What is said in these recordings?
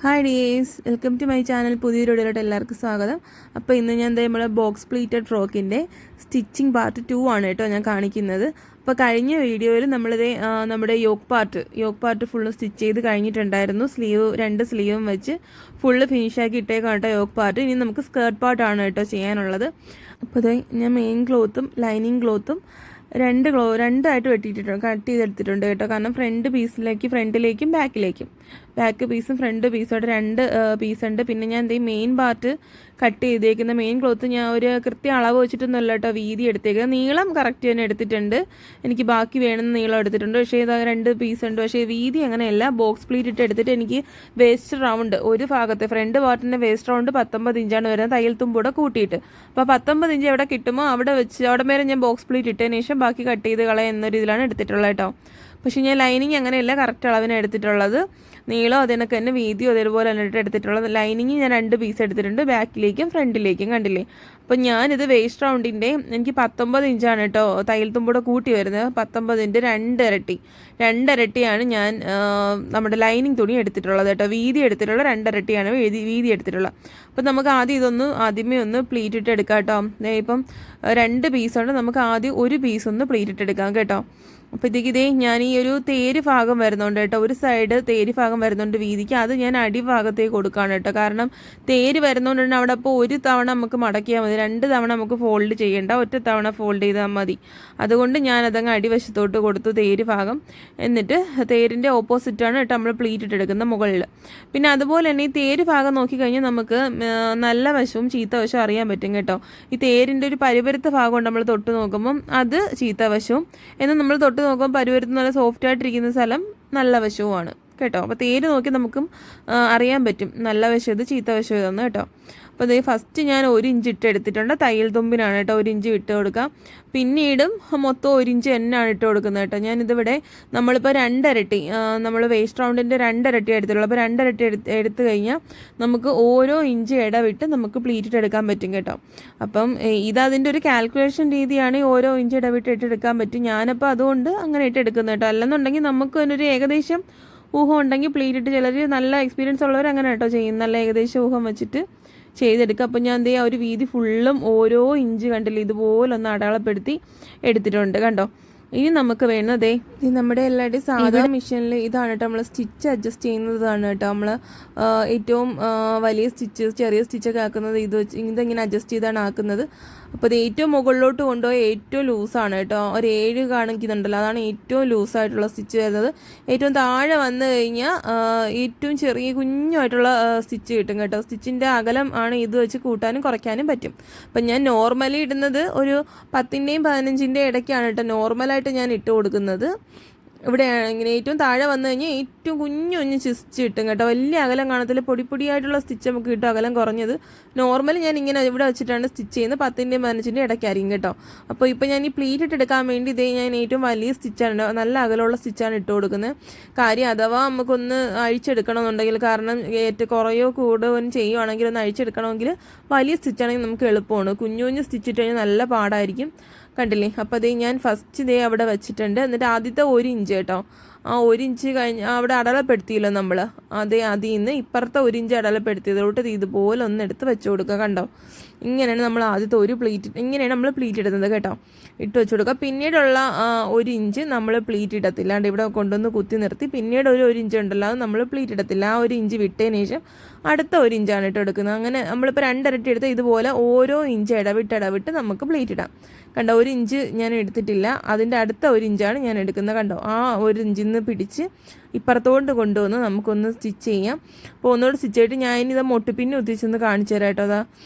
Hi dears, welcome to my channel. പുതിയൊരു വീഡിയോയിലോട്ട് എല്ലാവർക്കും സ്വാഗതം. അപ്പോൾ ഇന്ന് ഞാൻ നമ്മളെ ബോക്സ് പ്ലീറ്റഡ് ഫ്രോക്കിൻ്റെ സ്റ്റിച്ചിങ് പാർട്ട് 2 ആണ് കേട്ടോ ഞാൻ കാണിക്കുന്നത്. അപ്പോൾ കഴിഞ്ഞ വീഡിയോയിൽ നമ്മുടെ യോക്ക് പാർട്ട് ഫുള്ള് സ്റ്റിച്ച് ചെയ്ത് കഴിഞ്ഞിട്ടുണ്ടായിരുന്നു. രണ്ട് സ്ലീവും വെച്ച് ഫുള്ള് ഫിനിഷാക്കി ഇട്ടേക്കാം കേട്ടോ യോക്ക് പാർട്ട്. ഇനി നമുക്ക് സ്കേർട്ട് പാർട്ടാണ് കേട്ടോ ചെയ്യാനുള്ളത്. അപ്പോൾ ഞാൻ മെയിൻ ക്ലോത്തും ലൈനിങ് ക്ലോത്തും രണ്ടായിട്ട് കട്ട് ചെയ്തെടുത്തിട്ടുണ്ട് കേട്ടോ. കാരണം ഫ്രണ്ടിലേക്കും ബാക്ക് പീസും ഫ്രണ്ട് പീസോടെ രണ്ട് പീസുണ്ട്. പിന്നെ ഞാൻ മെയിൻ പാർട്ട് കട്ട് ചെയ്തേക്കുന്ന മെയിൻ ക്ലോത്ത് ഞാൻ ഒരു കൃത്യ അളവ് വെച്ചിട്ടൊന്നുമല്ല കേട്ടോ വീതി എടുത്തേക്കുന്നത്. നീളം കറക്റ്റ് തന്നെ എടുത്തിട്ടുണ്ട്. എനിക്ക് ബാക്കി വേണമെന്ന് നീളം എടുത്തിട്ടുണ്ട്. പക്ഷേ ഇത് രണ്ട് പീസുണ്ട്. പക്ഷേ വീതി അങ്ങനെയല്ല. ബോക്സ് പ്ലീറ്റ് ഇട്ട് എടുത്തിട്ട് എനിക്ക് വേസ്റ്റ് റൗണ്ട് ഒരു ഭാഗത്തെ ഫ്രണ്ട് പാർട്ടിൻ്റെ വേസ്റ്റ് റൗണ്ട് 19 ഇഞ്ചാണ് വരുന്നത്, തയ്യൽ തുമ്പൂടെ കൂട്ടിയിട്ട്. അപ്പോൾ 19 ഇഞ്ച് എവിടെ കിട്ടുമോ അവിടെ വരെ ഞാൻ ബോക്സ് പ്ലീറ്റ് ഇട്ടതിന് ശേഷം ബാക്കി കട്ട് ചെയ്ത് കളയാം എന്ന രീതിയിലാണ് എടുത്തിട്ടുള്ളത് കേട്ടോ. പക്ഷേ ഞാൻ ലൈനിങ് അങ്ങനെയല്ല, കറക്റ്റ് അളവിനാണ് എടുത്തിട്ടുള്ളത്. നീളം അതിനൊക്കെ തന്നെ വീതിയും അതേപോലെ തന്നെ എടുത്തിട്ടുള്ളത്. ലൈനിങ് ഞാൻ 2 പീസ് എടുത്തിട്ടുണ്ട്, ബാക്കിലേക്കും ഫ്രണ്ടിലേക്കും. കണ്ടില്ലേ? അപ്പം ഞാനിത് വേസ്റ്റ് റൗണ്ടിൻ്റെ എനിക്ക് 19 ഇഞ്ചാണ് കേട്ടോ തയ്യൽ തുമ്പൂടെ കൂട്ടി വരുന്നത്. 19ൻ്റെ 2 ഇരട്ടിയാണ് ഞാൻ നമ്മുടെ ലൈനിങ് തുണി എടുത്തിട്ടുള്ളത് കേട്ടോ. വീതി എടുത്തിട്ടുള്ള 2 ഇരട്ടിയാണ് വീതി എടുത്തിട്ടുള്ളത്. അപ്പം നമുക്ക് ആദ്യമേ ഒന്ന് പ്ലീറ്റ് ഇട്ട് എടുക്കാം കേട്ടോ. ഇപ്പം 2 പീസുണ്ട്, നമുക്ക് ആദ്യം ഒരു പീസ് ഒന്ന് പ്ലീറ്റ് ഇട്ട് എടുക്കാം കേട്ടോ. അപ്പോൾ ഞാൻ ഈ ഒരു തേര് ഭാഗം വരുന്നുണ്ട് കേട്ടോ, ഒരു സൈഡ് തേര് ഭാഗം വരുന്നുണ്ട് വീതിക്ക്. അത് ഞാൻ അടിഭാഗത്തേക്ക് കൊടുക്കുകയാണ് കേട്ടോ. കാരണം തേര് വരുന്നതുകൊണ്ട് അവിടെ അപ്പോൾ ഒരു തവണ നമുക്ക് മടക്കിയാൽ മതി, 2 തവണ നമുക്ക് ഫോൾഡ് ചെയ്യേണ്ട, ഒറ്റ തവണ ഫോൾഡ് ചെയ്താൽ മതി. അതുകൊണ്ട് ഞാനതങ്ങ് അടിവശത്തോട്ട് കൊടുത്തു തേര് ഭാഗം. എന്നിട്ട് തേരിൻ്റെ ഓപ്പോസിറ്റാണ് കേട്ടോ നമ്മൾ പ്ലീറ്റ് ഇട്ടെടുക്കുന്ന മുകളിൽ. പിന്നെ അതുപോലെ തന്നെ ഈ തേര് ഭാഗം നോക്കിക്കഴിഞ്ഞാൽ നമുക്ക് നല്ല വശവും ചീത്ത വശവും അറിയാൻ പറ്റും കേട്ടോ. ഈ തേരിൻ്റെ ഒരു പരിപരുത്ത ഭാഗം നമ്മൾ തൊട്ട് നോക്കുമ്പം അത് ചീത്ത വശവും, എന്നാൽ നമ്മൾ തൊട്ട് നോക്കുമ്പോൾ പരുവരുത്ത് നല്ല സോഫ്റ്റ് ആയിട്ടിരിക്കുന്ന സ്ഥലം നല്ല വശവുമാണ് കേട്ടോ. അപ്പോൾ തേര് നോക്കി നമുക്കും അറിയാൻ പറ്റും നല്ല വശം ഇത് ചീത്ത വശം ഇതെന്ന് കേട്ടോ. അപ്പോൾ ഫസ്റ്റ് ഞാൻ 1 ഇഞ്ച് ഇട്ട് എടുത്തിട്ടുണ്ട്. തയ്യൽ തുമ്പിനാണ് കേട്ടോ 1 ഇഞ്ച് ഇട്ട് കൊടുക്കാം. പിന്നീടും മൊത്തം 1 ഇഞ്ച് എന്നാണ് ഇട്ട് കൊടുക്കുന്നത് കേട്ടോ. ഞാനിതിവിടെ നമ്മളിപ്പോൾ 2 ഇരട്ടി നമ്മൾ വേസ്റ്റ് റൗണ്ടിൻ്റെ 2 ഇരട്ടി എടുത്തിട്ടുള്ളൂ. അപ്പോൾ 2 ഇരട്ടി എടുത്തു കഴിഞ്ഞാൽ നമുക്ക് ഓരോ ഇഞ്ച് ഇടവിട്ട് നമുക്ക് പ്ലീറ്റ് എടുക്കാൻ പറ്റും കേട്ടോ. അപ്പം ഇതതിൻ്റെ ഒരു കാൽക്കുലേഷൻ രീതിയാണ്. ഓരോ ഇഞ്ച് ഇടവിട്ട് ഇട്ടെടുക്കാൻ പറ്റും. ഞാനപ്പോൾ അതുകൊണ്ട് അങ്ങനെ ഇട്ടെടുക്കുന്നത് കേട്ടോ. അല്ലെന്നുണ്ടെങ്കിൽ നമുക്ക് അതിനൊരു ഏകദേശം ഊഹം ഉണ്ടെങ്കിൽ പ്ലീറ്റ് ഇട്ട് ചിലർ നല്ല എക്സ്പീരിയൻസ് ഉള്ളവർ അങ്ങനെ കേട്ടോ ചെയ്യും, നല്ല ഏകദേശം ഊഹം വെച്ചിട്ട് ചെയ്തെടുക്കുക. അപ്പോൾ ഞാൻ ആ ഒരു വീതി ഫുള്ളും ഓരോ ഇഞ്ച് കണ്ടില്ല ഇതുപോലെ ഒന്ന് അടയാളപ്പെടുത്തി എടുത്തിട്ടുണ്ട് കണ്ടോ. ഇനി നമുക്ക് വേണ്ടതേ നമ്മുടെ എല്ലാവരുടെയും സാധാരണ മെഷീനിൽ ഇതാണ് കേട്ടോ നമ്മൾ സ്റ്റിച്ച് അഡ്ജസ്റ്റ് ചെയ്യുന്നതാണ് കേട്ടോ. നമ്മൾ ഏറ്റവും വലിയ ചെറിയ സ്റ്റിച്ചൊക്കെ ആക്കുന്നത് ഇതെങ്ങനെ അഡ്ജസ്റ്റ് ചെയ്താണ് ആക്കുന്നത്. അപ്പോൾ ഇത് ഏറ്റവും മുകളിലോട്ട് കൊണ്ടുപോയി ഏറ്റവും ലൂസാണ് കേട്ടോ. ഒരു 7 കാണിക്കുന്നുണ്ടല്ലോ, അതാണ് ഏറ്റവും ലൂസായിട്ടുള്ള സ്റ്റിച്ച് വരുന്നത്. ഏറ്റവും താഴെ വന്നു കഴിഞ്ഞാൽ ഏറ്റവും ചെറിയ കുഞ്ഞായിട്ടുള്ള സ്റ്റിച്ച് കിട്ടും കേട്ടോ. സ്റ്റിച്ചിൻ്റെ അകലം ആണ് ഇത് വെച്ച് കൂട്ടാനും കുറയ്ക്കാനും പറ്റും. അപ്പം ഞാൻ നോർമലി ഇടുന്നത് ഒരു 10ൻ്റെയും 15ൻ്റെയും ഇടയ്ക്കാണ് കേട്ടോ നോർമലായിട്ട് ഞാൻ ഇട്ട് കൊടുക്കുന്നത്. ഇവിടെ ഇങ്ങനെ ഏറ്റവും താഴെ വന്നു കഴിഞ്ഞാൽ ഏറ്റവും കുഞ്ഞു സ്റ്റിച്ച് കിട്ടും കേട്ടോ. വലിയ അകലം കാണത്തില്ല, പൊടിയായിട്ടുള്ള സ്റ്റിച്ച് നമുക്ക് കിട്ടും, അകലം കുറഞ്ഞത്. നോർമലി ഞാൻ ഇങ്ങനെ ഇവിടെ വെച്ചിട്ടാണ് സ്റ്റിച്ച് ചെയ്യുന്നത്, 10ൻ്റെയും 15ൻ്റെയും ഇടയ്ക്കായിരിക്കും കേട്ടോ. അപ്പോൾ ഇപ്പോൾ ഞാൻ ഈ പ്ലീറ്റ് ഇട്ട് എടുക്കാൻ വേണ്ടി ഞാൻ ഏറ്റവും വലിയ സ്റ്റിച്ചാണ്, നല്ല അകലമുള്ള സ്റ്റിച്ചാണ് ഇട്ട് കൊടുക്കുന്നത്. കാര്യം അഥവാ നമുക്കൊന്ന് അഴിച്ചെടുക്കണമെന്നുണ്ടെങ്കിൽ, കാരണം കുറയോ കൂടുകയും ചെയ്യുവാണെങ്കിൽ ഒന്ന് അഴിച്ചെടുക്കണമെങ്കിൽ വലിയ സ്റ്റിച്ചാണെങ്കിൽ നമുക്ക് എളുപ്പമാണ്. കുഞ്ഞു സ്റ്റിച്ച് ഇട്ട് കഴിഞ്ഞാൽ നല്ല പാടായിരിക്കും. കണ്ടില്ലേ? അപ്പോൾ ഞാൻ ഫസ്റ്റ് അവിടെ വെച്ചിട്ടുണ്ട്. എന്നിട്ട് ആദ്യത്തെ 1 ഇഞ്ച് കേട്ടോ, ആ 1 ഇഞ്ച് കഴിഞ്ഞ് അവിടെ അടയാളപ്പെടുത്തിയല്ലോ നമ്മൾ, അതിൽ നിന്ന് ഇപ്പുറത്തെ 1 ഇഞ്ച് അടയാളപ്പെടുത്തിയതോട്ട് ഇതുപോലെ ഒന്ന് എടുത്ത് വെച്ച് കൊടുക്കുക. കണ്ടോ? ഇങ്ങനെയാണ് നമ്മൾ ആദ്യത്തെ ഇങ്ങനെയാണ് നമ്മൾ പ്ലീറ്റ് ഇടുന്നത് കേട്ടോ. ഇട്ട് വെച്ച് കൊടുക്കുക. പിന്നീടുള്ള 1 ഇഞ്ച് നമ്മൾ പ്ലീറ്റ് ഇടത്തില്ല. ഇവിടെ കൊണ്ടുവന്ന് കുത്തി നിർത്തി പിന്നീട് ഒരു 1 ഇഞ്ച് ഉണ്ടല്ലോ, അത് നമ്മൾ പ്ലീറ്റ് ഇടത്തില്ല. ആ 1 ഇഞ്ച് വിട്ടതിന് ശേഷം അടുത്ത 1 ഇഞ്ചാണ് ഇട്ട് എടുക്കുന്നത്. അങ്ങനെ നമ്മളിപ്പോൾ 2 ഇരട്ടി എടുത്ത് ഇതുപോലെ ഓരോ ഇഞ്ച് ഇടവിട്ട് നമുക്ക് പ്ലീറ്റ് ഇടാം. കണ്ടോ? 1 ഇഞ്ച് ഞാൻ എടുത്തിട്ടില്ല, അതിൻ്റെ അടുത്ത 1 ഇഞ്ചാണ് ഞാൻ എടുക്കുന്നത്. കണ്ടോ? ആ 1 ഇഞ്ചിൽ നിന്ന് പിടിച്ച് ഇപ്പുറത്തോട്ട് കൊണ്ടുവന്ന് നമുക്കൊന്ന് സ്റ്റിച്ച് ചെയ്യാം. അപ്പോൾ ഒന്നുകൂടെ സ്റ്റിച്ച് ചെയ്തിട്ട് ഞാൻ ഇനി മുട്ടിപ്പിന്നെ ഒത്തിച്ചൊന്ന് കാണിച്ചു തരാം കേട്ടോ. അതാ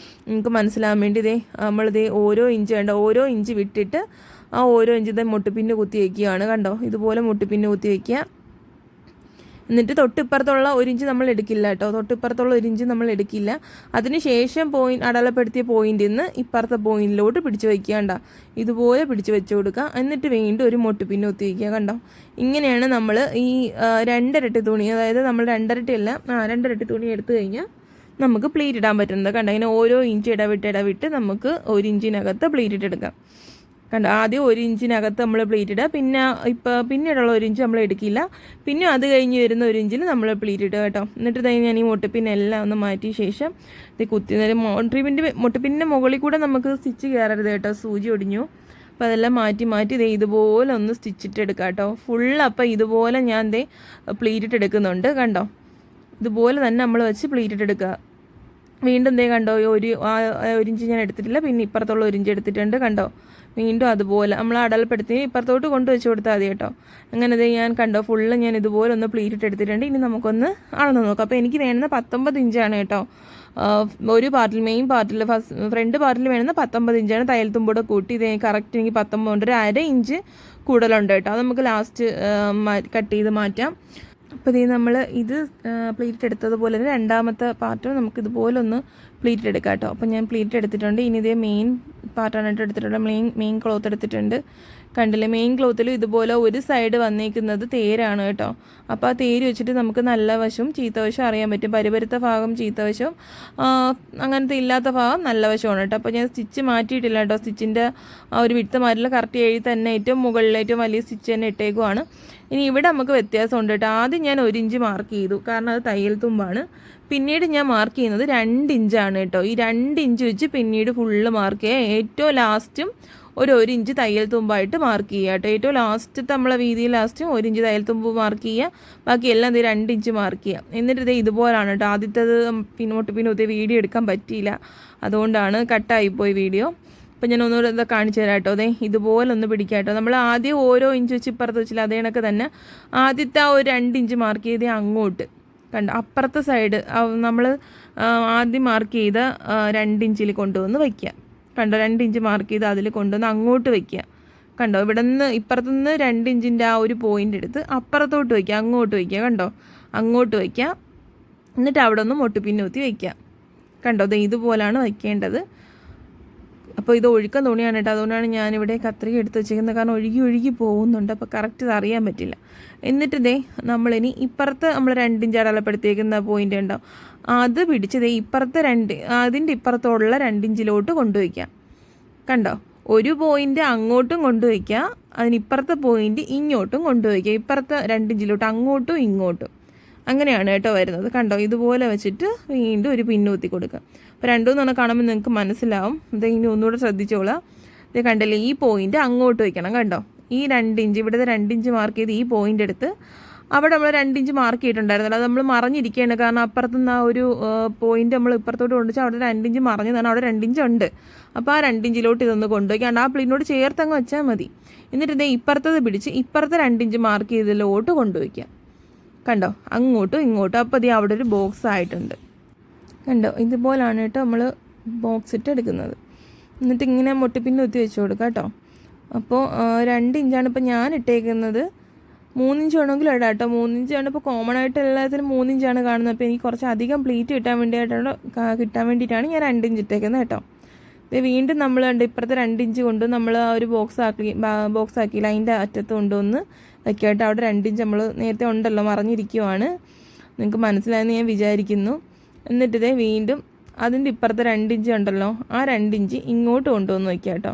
നിങ്ങൾക്ക് മനസ്സിലാകാൻ വേണ്ടി നമ്മളിതേ ഓരോ ഇഞ്ച് വേണ്ട ഓരോ ഇഞ്ച് വിട്ടിട്ട് ആ ഓരോ ഇഞ്ച് മുട്ടിപ്പിന്നെ കുത്തി വയ്ക്കുകയാണ്. കണ്ടോ? ഇതുപോലെ മുട്ടിപ്പിന്നെ കുത്തി വയ്ക്കുക. എന്നിട്ട് തൊട്ടിപ്പുറത്തുള്ള 1 ഇഞ്ച് നമ്മൾ എടുക്കില്ല കേട്ടോ. തൊട്ടിപ്പുറത്തുള്ള 1 ഇഞ്ച് നമ്മൾ എടുക്കില്ല. അതിനുശേഷം അടയാളപ്പെടുത്തിയ പോയിന്റിൽ നിന്ന് ഇപ്പുറത്തെ പോയിന്റിലോട്ട് പിടിച്ച് വയ്ക്കുക. ഇതുപോലെ പിടിച്ച് വെച്ച് കൊടുക്കുക. എന്നിട്ട് വീണ്ടും ഒരു മുട്ടിപ്പിന്നെ കുത്തി വയ്ക്കുക. കണ്ടോ? ഇങ്ങനെയാണ് നമ്മൾ ഈ 2 ഇരട്ടി തുണി, അതായത് നമ്മൾ 2 ഇരട്ടി തുണി എടുത്തു കഴിഞ്ഞാൽ നമുക്ക് പ്ലീറ്റ് ഇടാൻ പറ്റുന്നത്. കണ്ടോ? ഇങ്ങനെ ഓരോ ഇഞ്ച് ഇടവിട്ട് നമുക്ക് 1 ഇഞ്ചിനകത്ത് പ്ലീറ്റ് ഇട്ടെടുക്കാം. കണ്ടോ, ആദ്യം 1 ഇഞ്ചിനകത്ത് നമ്മൾ പ്ലീറ്റ് ഇടുക, പിന്നീടുള്ള 1 ഇഞ്ച് നമ്മൾ എടുക്കില്ല, പിന്നെ അത് കഴിഞ്ഞ് വരുന്ന 1 ഇഞ്ചിൽ നമ്മൾ പ്ലീറ്റ് ഇടുക കേട്ടോ. എന്നിട്ട് ഞാൻ ഈ മുട്ടുപിന്നെല്ലാം ഒന്ന് മാറ്റിയ ശേഷം ഇത് കുത്തി മുട്ടുപിന്നിൻ്റെ മുകളിൽ കൂടെ നമുക്ക് സ്റ്റിച്ച് കയറരുത് കേട്ടോ, സൂചി ഒടിഞ്ഞു. അപ്പോൾ അതെല്ലാം മാറ്റി ഇതുപോലെ ഒന്ന് സ്റ്റിച്ചിട്ട് എടുക്കാം കേട്ടോ അപ്പോൾ ഇതുപോലെ ഞാൻ പ്ലീറ്റ് എടുക്കുന്നുണ്ട്. കണ്ടോ, ഇതുപോലെ തന്നെ നമ്മൾ വെച്ച് പ്ലീറ്റ് എടുക്കുക. വീണ്ടും കണ്ടോ, ഒരു ഇഞ്ച് ഞാൻ എടുത്തിട്ടില്ല, പിന്നെ ഇപ്പുറത്തുള്ള 1 ഇഞ്ച് എടുത്തിട്ടുണ്ട്. കണ്ടോ, വീണ്ടും അതുപോലെ നമ്മൾ അടൽപ്പെടുത്തി ഇപ്പുറത്തോട്ട് കൊണ്ടുവച്ച് കൊടുത്താൽ മതി കേട്ടോ. അങ്ങനെ ഞാൻ കണ്ടോ ഞാൻ ഇതുപോലെ ഒന്ന് പ്ലീറ്റ് എടുത്തിട്ടുണ്ട്. ഇനി നമുക്കൊന്ന് അളന്ന് നോക്കാം. അപ്പോൾ എനിക്ക് വേണ്ടുന്ന 19 ഇഞ്ചാണ് കേട്ടോ. ഒരു പാർട്ടിൽ, മെയിൻ പാർട്ടിൽ, ഫ്രണ്ട് പാർട്ടിൽ വേണ്ടുന്ന 19 ഇഞ്ചാണ്. തയ്യൽ തുമ്പോടെ കൂട്ടി കറക്റ്റ് എനിക്ക് 19 ഒരു 1/2 ഇഞ്ച് കൂടുതലുണ്ട് കേട്ടോ. അത് നമുക്ക് ലാസ്റ്റ് കട്ട് ചെയ്ത് മാറ്റാം. അപ്പോൾ നമ്മൾ ഇത് പ്ലീറ്റ് എടുത്തതുപോലെ തന്നെ രണ്ടാമത്തെ പാർട്ടും നമുക്ക് ഇതുപോലെ ഒന്ന് പ്ലീറ്റ് എടുക്കാം കേട്ടോ. അപ്പോൾ ഞാൻ പ്ലീറ്റ് എടുത്തിട്ടുണ്ട്. ഇനി മെയിൻ പാർട്ടാണ് എടുത്തിട്ടുണ്ട്. മെയിൻ ക്ലോത്ത് എടുത്തിട്ടുണ്ട്. കണ്ടില്ലേ, മെയിൻ ക്ലോത്തിൽ ഇതുപോലെ ഒരു സൈഡ് വന്നേക്കുന്നത് തേരാണ് കേട്ടോ. അപ്പോൾ ആ തേര് വെച്ചിട്ട് നമുക്ക് നല്ല വശവും ചീത്ത വശവും അറിയാൻ പറ്റും. പരിപരുത്ത ഭാഗം ചീത്ത വശവും അങ്ങനത്തെ ഇല്ലാത്ത ഭാഗം നല്ല വശമാണ് കേട്ടോ. അപ്പോൾ ഞാൻ സ്റ്റിച്ച് മാറ്റിയിട്ടില്ല കേട്ടോ. സ്റ്റിച്ചിൻ്റെ ആ ഒരു വിട്ട് മാറ്റില്ല, കറക്റ്റ് എഴുതി തന്നെ ഏറ്റവും മുകളിൽ ഏറ്റവും വലിയ സ്റ്റിച്ച് തന്നെ ഇട്ടേക്കുവാണ്. ഇനി ഇവിടെ നമുക്ക് വ്യത്യാസമുണ്ട് കേട്ടോ. ആദ്യം ഞാൻ 1 ഇഞ്ച് മാർക്ക് ചെയ്തു, കാരണം അത് തയ്യൽ തുമ്പാണ്. പിന്നീട് ഞാൻ മാർക്ക് ചെയ്യുന്നത് 2 ഇഞ്ചാണ് കേട്ടോ. ഈ 2 ഇഞ്ച് വെച്ച് പിന്നീട് ഫുള്ള് മാർക്ക് ചെയ്യുക. ഏറ്റവും ലാസ്റ്റും ഒരു ഇഞ്ച് തയ്യൽ തുമ്പായിട്ട് മാർക്ക് ചെയ്യുക കേട്ടോ. ഏറ്റവും ലാസ്റ്റത്തെ നമ്മളെ വീതിയിൽ ലാസ്റ്റും 1 ഇഞ്ച് തയ്യൽ തുമ്പ് മാർക്ക് ചെയ്യുക. ബാക്കി എല്ലാം 2 ഇഞ്ച് മാർക്ക് ചെയ്യുക. എന്നിട്ട് ഇതുപോലാണ് കേട്ടോ. ആദ്യത്തേത് പിന്നോട്ട് വീഡിയോ എടുക്കാൻ പറ്റിയില്ല, അതുകൊണ്ടാണ് കട്ടായിപ്പോയി വീഡിയോ. അപ്പോൾ ഞാൻ ഒന്നുകൂടെ കാണിച്ചു തരാം കേട്ടോ. ഇതുപോലെ ഒന്ന് പിടിക്കാം കേട്ടോ. നമ്മൾ ആദ്യം ഓരോ ഇഞ്ച് വെച്ച് ഇപ്പുറത്ത് വെച്ചില്ല, അതേ കണക്ക് തന്നെ ആദ്യത്തെ ആ ഒരു 2 ഇഞ്ച് മാർക്ക് ചെയ്ത് അങ്ങോട്ട് കണ്ടോ, അപ്പുറത്തെ സൈഡ് നമ്മൾ ആദ്യം മാർക്ക് ചെയ്ത 2 ഇഞ്ചിൽ കൊണ്ടുവന്ന് വയ്ക്കുക. കണ്ടോ, 2 ഇഞ്ച് മാർക്ക് ചെയ്ത് അതിൽ കൊണ്ടുവന്ന് അങ്ങോട്ട് വയ്ക്കുക. കണ്ടോ, ഇവിടെ നിന്ന് ഇപ്പുറത്തുനിന്ന് 2 ഇഞ്ചിൻ്റെ ആ ഒരു പോയിൻ്റ് എടുത്ത് അപ്പുറത്തോട്ട് വയ്ക്കുക, അങ്ങോട്ട് വയ്ക്കുക. കണ്ടോ, അങ്ങോട്ട് വയ്ക്കുക. എന്നിട്ട് അവിടെ ഒന്ന് മുട്ടുപിന്നൂത്തി വയ്ക്കുക. കണ്ടോ, ഇതുപോലാണ് വയ്ക്കേണ്ടത്. അപ്പോൾ ഇത് ഒഴുക്കം തുണിയാണ് കേട്ടോ. അതുകൊണ്ടാണ് ഞാനിവിടെ കത്രിക എടുത്ത് വെച്ചിരിക്കുന്നത്, കാരണം ഒഴുകി പോകുന്നുണ്ട്. അപ്പോൾ കറക്റ്റ് ഇത് അറിയാൻ പറ്റില്ല. എന്നിട്ട് നമ്മളിനി ഇപ്പുറത്ത് നമ്മൾ 2 ഇഞ്ച് അടയാളപ്പെടുത്തിയേക്കുന്ന പോയിൻ്റ് ഉണ്ടോ, അത് പിടിച്ച് ഇപ്പുറത്തെ അതിൻ്റെ ഇപ്പുറത്തുള്ള 2 ഇഞ്ചിലോട്ട് കൊണ്ടുവയ്ക്കാം. കണ്ടോ, ഒരു പോയിൻ്റ് അങ്ങോട്ടും കൊണ്ടുവയ്ക്കുക, അതിനിപ്പുറത്തെ പോയിൻ്റ് ഇങ്ങോട്ടും കൊണ്ടുവയ്ക്കുക. ഇപ്പുറത്തെ 2 ഇഞ്ചിലോട്ട് അങ്ങോട്ടും ഇങ്ങോട്ടും, അങ്ങനെയാണ് കേട്ടോ വരുന്നത്. കണ്ടോ, ഇതുപോലെ വെച്ചിട്ട് വീണ്ടും ഒരു പിന്നൂത്തി കൊടുക്കുക. അപ്പോൾ 2 എന്ന് കാണുമ്പോൾ നിങ്ങൾക്ക് മനസ്സിലാവും. ഇനി ഒന്നുകൂടെ ശ്രദ്ധിച്ചോളാം. ഇത് കണ്ടല്ലേ, ഈ പോയിൻ്റ് അങ്ങോട്ട് വയ്ക്കണം. കണ്ടോ, ഈ 2 ഇഞ്ച് ഇവിടുത്തെ 2 ഇഞ്ച് മാർക്ക് ചെയ്ത് ഈ പോയിൻ്റ് എടുത്ത് അവിടെ നമ്മൾ 2 ഇഞ്ച് മാർക്ക് ചെയ്തിട്ടുണ്ടായിരുന്നല്ലോ, അത് നമ്മൾ മറഞ്ഞിരിക്കുകയാണ്. കാരണം അപ്പുറത്തുനിന്ന് ആ ഒരു പോയിൻ്റ് നമ്മൾ ഇപ്പുറത്തോട്ട് കൊണ്ടുവച്ചാൽ അവിടെ 2 ഇഞ്ച് മറഞ്ഞു തന്നെ, അവിടെ 2 ഇഞ്ച് ഉണ്ട്. അപ്പോൾ ആ 2 ഇഞ്ചിലോട്ട് ഇതൊന്ന് കൊണ്ടുപോയിക്കാണ്ട് ആ പ്ലീറ്റിനോട് ചേർത്തങ്ങ് വെച്ചാൽ മതി. എന്നിട്ട് ഇപ്പുറത്തത് പിടിച്ച് ഇപ്പുറത്തെ 2 ഇഞ്ച് മാർക്ക് ചെയ്തതിലോട്ട് കൊണ്ടുപോയിക്കാം. കണ്ടോ, അങ്ങോട്ടും ഇങ്ങോട്ടും. അപ്പോൾ അവിടെ ഒരു ബോക്സ് ആയിട്ടുണ്ട്. കണ്ടോ, ഇതുപോലാണ് കേട്ടോ നമ്മൾ ബോക്സ് ഇട്ട് എടുക്കുന്നത്. എന്നിട്ട് ഇങ്ങനെ മുട്ടിപ്പിന്നെ ഒത്തി വെച്ച് കൊടുക്കാം കേട്ടോ. അപ്പോൾ 2 ഇഞ്ചാണ് ഇപ്പോൾ ഞാൻ ഇട്ടേക്കുന്നത്. 3 ഇഞ്ച് വേണമെങ്കിലും ഇടാം കേട്ടോ. 3 ഇഞ്ചാണ് ഇപ്പോൾ കോമൺ ആയിട്ട് എല്ലാത്തിനും 3 ഇഞ്ചാണ് കാണുന്നത്. അപ്പോൾ എനിക്ക് കുറച്ച് അധികം പ്ലീറ്റ് കിട്ടാൻ വേണ്ടിയിട്ടാണ് ഞാൻ 2 ഇഞ്ച് ഇട്ടേക്കുന്നത് കേട്ടോ. വീണ്ടും നമ്മൾ ഇപ്പുറത്തെ 2 ഇഞ്ച് കൊണ്ട് നമ്മൾ ആ ഒരു ബോക്സ് ആക്കിയില്ല, അതിൻ്റെ അറ്റത്ത് കൊണ്ടുവന്ന് വയ്ക്കുക കേട്ടോ. അവിടെ 2 ഇഞ്ച് നമ്മൾ നേരത്തെ ഉണ്ടല്ലോ, മറഞ്ഞിരിക്കുവാണ്. നിങ്ങൾക്ക് മനസ്സിലായെന്ന് ഞാൻ വിചാരിക്കുന്നു. എന്നിട്ട് വീണ്ടും അതിൻ്റെ ഇപ്പുറത്തെ 2 ഇഞ്ച് ഉണ്ടല്ലോ, ആ 2 ഇഞ്ച് ഇങ്ങോട്ട് കൊണ്ടുവന്ന് വയ്ക്കുക കേട്ടോ.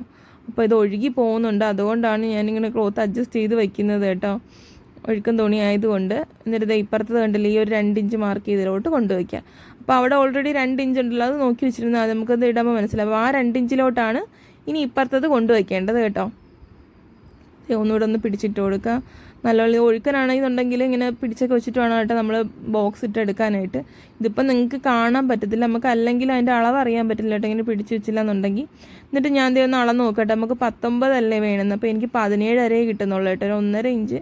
അപ്പോൾ ഇത് ഒഴുകി പോകുന്നുണ്ട്, അതുകൊണ്ടാണ് ഞാനിങ്ങനെ ക്ലോത്ത് അഡ്ജസ്റ്റ് ചെയ്ത് വയ്ക്കുന്നത് കേട്ടോ, ഒഴുക്കം തുണി ആയതുകൊണ്ട്. എന്നിട്ട് ഇപ്പുറത്തത് കണ്ടില്ലേ, ഈ ഒരു 2 ഇഞ്ച് മാർക്ക് ചെയ്തതിലോട്ട് കൊണ്ടുവയ്ക്കുക. അപ്പോൾ അവിടെ ഓൾറെഡി 2 ഇഞ്ച് ഉണ്ടല്ലോ, അത് നോക്കി വെച്ചിരുന്നാൽ നമുക്കത് ഇടുമ്പോൾ മനസ്സിലാവും. അപ്പോൾ ആ 2 ഇഞ്ചിലോട്ടാണ് ഇനി ഇപ്പുറത്തത് കൊണ്ടുവയ്ക്കേണ്ടത് കേട്ടോ. ഒന്നുകൂടെ ഒന്ന് പിടിച്ചിട്ട് കൊടുക്കുക. നല്ലപോലെ ഒഴുക്കനാണെന്നുണ്ടെങ്കിൽ ഇങ്ങനെ പിടിച്ചൊക്കെ വെച്ചിട്ട് വേണം കേട്ടോ നമ്മൾ ബോക്സ് ഇട്ട് എടുക്കാനായിട്ട്. ഇതിപ്പോൾ നിങ്ങൾക്ക് കാണാൻ പറ്റത്തില്ല, നമുക്ക് അല്ലെങ്കിൽ അതിൻ്റെ അളവ് അറിയാൻ പറ്റില്ല കേട്ടോ, ഇങ്ങനെ പിടിച്ച് വെച്ചില്ല എന്നുണ്ടെങ്കിൽ. എന്നിട്ട് ഞാൻ ഒന്ന് അളന്ന് നോക്കട്ടെ, നമുക്ക് 19 അല്ലേ വേണമെന്ന്. അപ്പോൾ എനിക്ക് 17 വരെ കിട്ടുന്നുള്ളൂ കേട്ടോ, 1.5 ഇഞ്ച്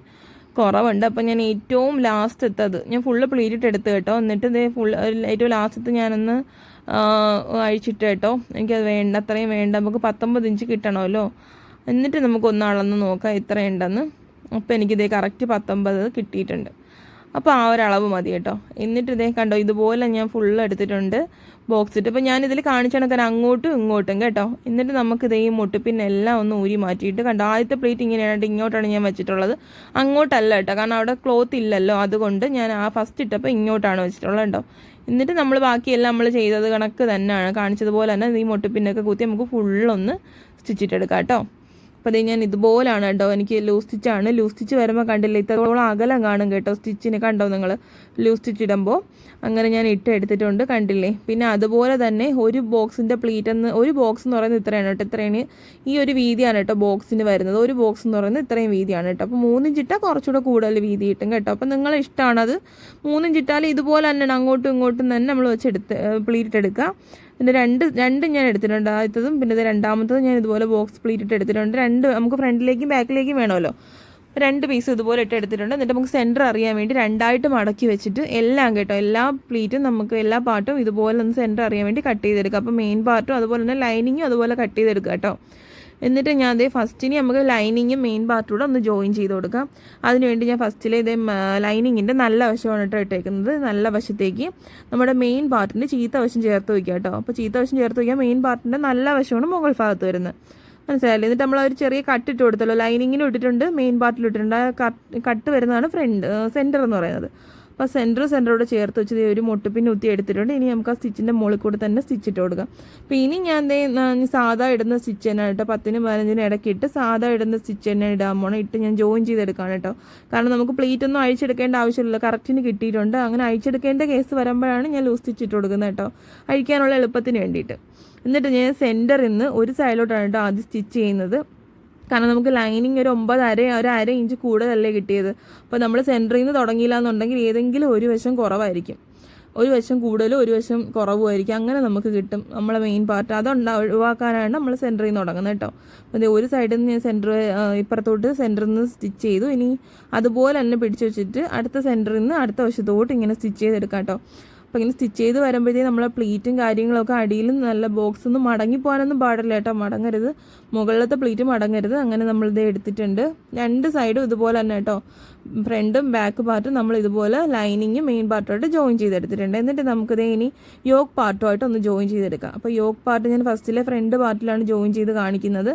കുറവുണ്ട്. അപ്പോൾ ഞാൻ ഏറ്റവും ലാസ്റ്റ് എത്തത് ഞാൻ ഫുള്ള് പ്ലീറ്റ് എടുത്ത് കേട്ടോ. എന്നിട്ട് ഏറ്റവും ലാസ്റ്റത്ത് ഞാനൊന്ന് അഴിച്ചിട്ട് കേട്ടോ. എനിക്കത് വേണ്ട, അത്രയും വേണ്ട, നമുക്ക് 19 ഇഞ്ച് കിട്ടണമല്ലോ. എന്നിട്ട് നമുക്കൊന്ന് അളന്ന് നോക്കാം എത്രയുണ്ടെന്ന്. അപ്പോൾ എനിക്കിതേ കറക്റ്റ് 19 കിട്ടിയിട്ടുണ്ട്. അപ്പോൾ ആ ഒരളവ് മതി കേട്ടോ. എന്നിട്ട് കണ്ടോ, ഇതുപോലെ ഞാൻ ഫുള്ള് എടുത്തിട്ടുണ്ട് ബോക്സ് ഇട്ട്. അപ്പോൾ ഞാനിതിൽ കാണിച്ചാൽ അങ്ങോട്ടും ഇങ്ങോട്ടും കേട്ടോ. എന്നിട്ട് നമുക്കിതേ ഈ മുട്ടുപിന്നെല്ലാം ഒന്ന് ഊരി മാറ്റിയിട്ട് കണ്ടോ, ആദ്യത്തെ പ്ലേറ്റ് ഇങ്ങനെയായിട്ട് ഇങ്ങോട്ടാണ് ഞാൻ വെച്ചിട്ടുള്ളത്, അങ്ങോട്ടല്ല കേട്ടോ, കാരണം അവിടെ ക്ലോത്ത് ഇല്ലല്ലോ. അതുകൊണ്ട് ഞാൻ ആ ഫസ്റ്റ് ഇട്ടപ്പോൾ ഇങ്ങോട്ടാണ് വെച്ചിട്ടുള്ളത് കേട്ടോ. എന്നിട്ട് നമ്മൾ ബാക്കിയെല്ലാം നമ്മൾ ചെയ്തത് കണക്ക് തന്നെയാണ് കാണിച്ചതുപോലെ തന്നെ ഈ മുട്ടുപിന്നൊക്കെ കുത്തി നമുക്ക് ഫുള്ളൊന്ന് സ്റ്റിച്ചിട്ടെടുക്കാം കേട്ടോ. അപ്പോൾ അതേ ഞാൻ ഇതുപോലാണ് കേട്ടോ, എനിക്ക് ലൂസ് സ്റ്റിച്ചാണ്. ലൂസ് സ്റ്റിച്ച് വരുമ്പോൾ കണ്ടില്ല ഇത്രത്തോളം അകലം കാണും കേട്ടോ സ്റ്റിച്ചിന്, കണ്ടോ നിങ്ങൾ ലൂസ് സ്റ്റിച്ച് ഇടുമ്പോൾ. അങ്ങനെ ഞാൻ എടുത്തിട്ടുണ്ട്, കണ്ടില്ലേ. പിന്നെ അതുപോലെ തന്നെ ഒരു ബോക്സിൻ്റെ ഒരു ബോക്സ് എന്ന് പറയുന്നത് ഇത്രയാണ് കേട്ടോ, ഇത്രയാണ് ഈ ഒരു വീതിയാണ് കേട്ടോ ബോക്സിന് വരുന്നത്. ഒരു ബോക്സ് എന്ന് പറയുന്നത് ഇത്രയും വീതിയാണ് കേട്ടോ. അപ്പോൾ 3 ഇഞ്ച് ഇട്ടാൽ കുറച്ചുകൂടെ കൂടുതൽ വീതി കിട്ടും കേട്ടോ. അപ്പോൾ നിങ്ങളെ ഇഷ്ടമാണത്. 3 ഇഞ്ച് ഇട്ടാൽ ഇതുപോലെ തന്നെ അങ്ങോട്ടും ഇങ്ങോട്ടും തന്നെ നമ്മൾ പ്ലീറ്റ് എടുക്കുക. പിന്നെ രണ്ടും ഞാൻ എടുത്തിട്ടുണ്ട്, ആദ്യത്തതും പിന്നെ രണ്ടാമത്തതും ഞാൻ ഇതുപോലെ ബോക്സ് പ്ലീറ്റ് എടുത്തിട്ടുണ്ട്. നമുക്ക് ഫ്രണ്ടിലേക്കും ബാക്കിലേക്കും വേണമല്ലോ, 2 പീസ് ഇതുപോലെ എടുത്തിട്ടുണ്ട്. എന്നിട്ട് നമുക്ക് സെൻറ്റർ അറിയാൻ വേണ്ടി 2ആയിട്ട് മടക്കി വെച്ചിട്ട് എല്ലാം കേട്ടോ, എല്ലാ പ്ലീറ്റും നമുക്ക് എല്ലാ പാർട്ടും ഇതുപോലെ ഒന്ന് സെൻറ്റർ അറിയാൻ വേണ്ടി കട്ട് ചെയ്തെടുക്കുക. അപ്പോൾ മെയിൻ പാർട്ടും അതുപോലെ തന്നെ ലൈനിങ്ങും അതുപോലെ കട്ട് ചെയ്തെടുക്കുക കേട്ടോ. എന്നിട്ട് ഞാൻ ഫസ്റ്റിന് നമുക്ക് ലൈനിങ്ങും മെയിൻ പാർട്ടൂടെ ഒന്ന് ജോയിൻ ചെയ്ത് കൊടുക്കാം. അതിനുവേണ്ടി ഞാൻ ഫസ്റ്റിലെ ലൈനിങ്ങിൻ്റെ നല്ല വശമാണ് കേട്ടോ ഇട്ടേക്കുന്നത്. നല്ല വശത്തേക്ക് നമ്മുടെ മെയിൻ പാർട്ടിൻ്റെ ചീത്ത വശം ചേർത്ത് വയ്ക്കുക കേട്ടോ. അപ്പോൾ ചീത്ത വശം ചേർത്ത് വയ്ക്കുക, മെയിൻ പാർട്ടിൻ്റെ നല്ല വശമാണ് മുകൾ ഭാഗത്ത് വരുന്നത്, മനസ്സിലായില്ലേ. എന്നിട്ട് നമ്മൾ ഒരു ചെറിയ കട്ട് ഇട്ട് കൊടുത്തല്ലോ, ലൈനിങ്ങിനും ഇട്ടിട്ടുണ്ട് മെയിൻ പാർട്ടിലും ഇട്ടിട്ടുണ്ട്. ആ കട്ട് വരുന്നതാണ് സെൻറ്റർ എന്ന് പറയുന്നത്. അപ്പോൾ സെൻറ്ററോട് ചേർത്ത് വെച്ച് ഒരു മുട്ടുപിൻ കുത്തി എടുത്തിട്ടുണ്ട്. ഇനി നമുക്ക് ആ സ്റ്റിച്ചിൻ്റെ മുകളിൽ കൂടെ തന്നെ സ്റ്റിച്ച് ഇട്ട് കൊടുക്കാം. അപ്പോൾ ഇനി ഞാൻ സാധാ ഇടുന്ന സ്റ്റിച്ച് തന്നെ കേട്ടോ, 10നും 15നും ഇടയ്ക്കിട്ട് സാധാ ഇടുന്ന സ്റ്റിച്ച് തന്നെ ഇടാൻ പോകണം. ഇട്ട് ഞാൻ ജോയിൻ ചെയ്തെടുക്കുകയാണ് കേട്ടോ. കാരണം നമുക്ക് പ്ലീറ്റ് ഒന്നും അഴിച്ചെടുക്കേണ്ട ആവശ്യമില്ല, കറക്റ്റിന് കിട്ടിയിട്ടുണ്ട്. അങ്ങനെ അഴിച്ചെടുക്കേണ്ട കേസ് വരുമ്പോഴാണ് ഞാൻ ലൂസ് സ്റ്റിച്ച് ഇട്ട് കൊടുക്കുന്നത് കേട്ടോ, അഴിക്കാനുള്ള എളുപ്പത്തിന് വേണ്ടിയിട്ട്. എന്നിട്ട് ഞാൻ സെൻറ്ററിൽ നിന്ന് ഒരു സൈഡിലോട്ടാണ് കേട്ടോ ആദ്യം സ്റ്റിച്ച് ചെയ്യുന്നത്. കാരണം നമുക്ക് ലൈനിങ് ഒരു 9.5 ഇഞ്ച് കൂടുതലല്ലേ കിട്ടിയത്. അപ്പോൾ നമ്മൾ സെൻറ്ററിൽ നിന്ന് തുടങ്ങിയില്ല എന്നുണ്ടെങ്കിൽ ഏതെങ്കിലും ഒരു വശം കുറവായിരിക്കും, ഒരു വശം കൂടുതലും ഒരു വശം കുറവുമായിരിക്കും. അങ്ങനെ നമുക്ക് കിട്ടും നമ്മളെ മെയിൻ പാർട്ട്. ഒഴിവാക്കാനാണ് നമ്മൾ സെൻറ്ററിൽ നിന്ന് തുടങ്ങുന്നത് കേട്ടോ. അപ്പോൾ ഒരു സൈഡിൽ നിന്ന് ഞാൻ ഇപ്പുറത്തോട്ട് സെൻറ്ററിൽ നിന്ന് സ്റ്റിച്ച് ചെയ്തു. ഇനി അതുപോലെ തന്നെ പിടിച്ച് വെച്ചിട്ട് അടുത്ത സെൻറ്ററിൽ നിന്ന് അടുത്ത വശത്തോട്ട് ഇങ്ങനെ സ്റ്റിച്ച് ചെയ്തെടുക്കാം കേട്ടോ. അപ്പോൾ ഇങ്ങനെ സ്റ്റിച്ച് ചെയ്ത് വരുമ്പോഴത്തേക്കും നമ്മളെ പ്ലീറ്റും കാര്യങ്ങളൊക്കെ അടിയിൽ നല്ല ബോക്സ് ഒന്നും മടങ്ങി പോകാനൊന്നും പാടില്ല കേട്ടോ, മടങ്ങരുത്, മുകളിലത്തെ പ്ലീറ്റ് മടങ്ങരുത്. അങ്ങനെ നമ്മളിത് എടുത്തിട്ടുണ്ട്. 2 സൈഡും ഇതുപോലെ തന്നെ കേട്ടോ, ഫ്രണ്ടും ബാക്ക് പാർട്ടും നമ്മൾ ഇതുപോലെ ലൈനിങ്ങും മെയിൻ പാർട്ടുമായിട്ട് ജോയിൻ ചെയ്തെടുത്തിട്ടുണ്ട്. എന്നിട്ട് നമുക്കിത് ഇനി യോക്ക് പാർട്ടുമായിട്ട് ഒന്ന് ജോയിൻ ചെയ്തെടുക്കാം. അപ്പോൾ യോക്ക് പാർട്ട് ഞാൻ ഫസ്റ്റിലെ ഫ്രണ്ട് പാർട്ടിലാണ് ജോയിൻ ചെയ്ത് കാണിക്കുന്നത്.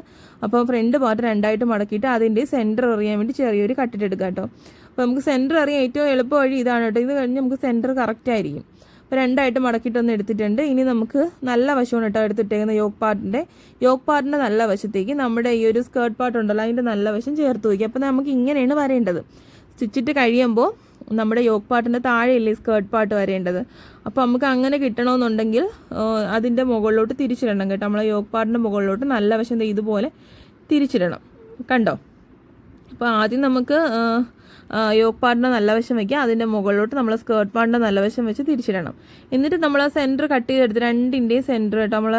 അപ്പോൾ ഫ്രണ്ട് പാർട്ട് 2ആയിട്ട് മടക്കിയിട്ട് അതിൻ്റെ സെൻറ്റർ അറിയാൻ വേണ്ടി ചെറിയൊരു കട്ടിട്ടെടുക്കാം കേട്ടോ. അപ്പോൾ നമുക്ക് സെൻറ്റർ അറിയാൻ ഏറ്റവും എളുപ്പ വഴി ഇതാണ് കേട്ടോ. ഇത് കഴിഞ്ഞ് നമുക്ക് സെൻറ്റർ കറക്റ്റ് ആയിരിക്കും. അപ്പോൾ 2ആയിട്ട് മടക്കിയിട്ടൊന്ന് എടുത്തിട്ടുണ്ട്. ഇനി നമുക്ക് നല്ല വശമാണ് കേട്ടോ എടുത്തിട്ടേക്കുന്ന യോക്ക് പാർട്ടിൻ്റെ നല്ല വശത്തേക്ക് നമ്മുടെ ഈ ഒരു സ്കേർട്ട് പാർട്ട് ഉണ്ടല്ലോ അതിൻ്റെ നല്ല വശം ചേർത്ത് വയ്ക്കുക. അപ്പോൾ നമുക്ക് ഇങ്ങനെയാണ് വരേണ്ടത്. സ്റ്റിച്ചിട്ട് കഴിയുമ്പോൾ നമ്മുടെ യോക്ക് പാർട്ടിൻ്റെ താഴെയല്ലേ സ്കേർട്ട് പാർട്ട് വരേണ്ടത്. അപ്പോൾ നമുക്ക് അങ്ങനെ കിട്ടണമെന്നുണ്ടെങ്കിൽ അതിൻ്റെ മുകളിലോട്ട് തിരിച്ചിടണം കേട്ടോ. നമ്മളെ യോക്ക് പാർട്ടിൻ്റെ മുകളിലോട്ട് നല്ല വശം ഇതുപോലെ തിരിച്ചിടണം, കണ്ടോ. അപ്പോൾ ആദ്യം നമുക്ക് യോക്ക് പാർട്ടിൻ്റെ നല്ല വശം വയ്ക്കുക, അതിൻ്റെ മുകളിലോട്ട് നമ്മൾ സ്കേർട്ട് പാർട്ടിൻ്റെ നല്ല വശം വെച്ച് തിരിച്ചിടണം. എന്നിട്ട് നമ്മൾ ആ സെൻറ്റർ കട്ട് ചെയ്തെടുത്ത് 2ൻ്റെയും സെൻറ്റർ കേട്ടോ, നമ്മൾ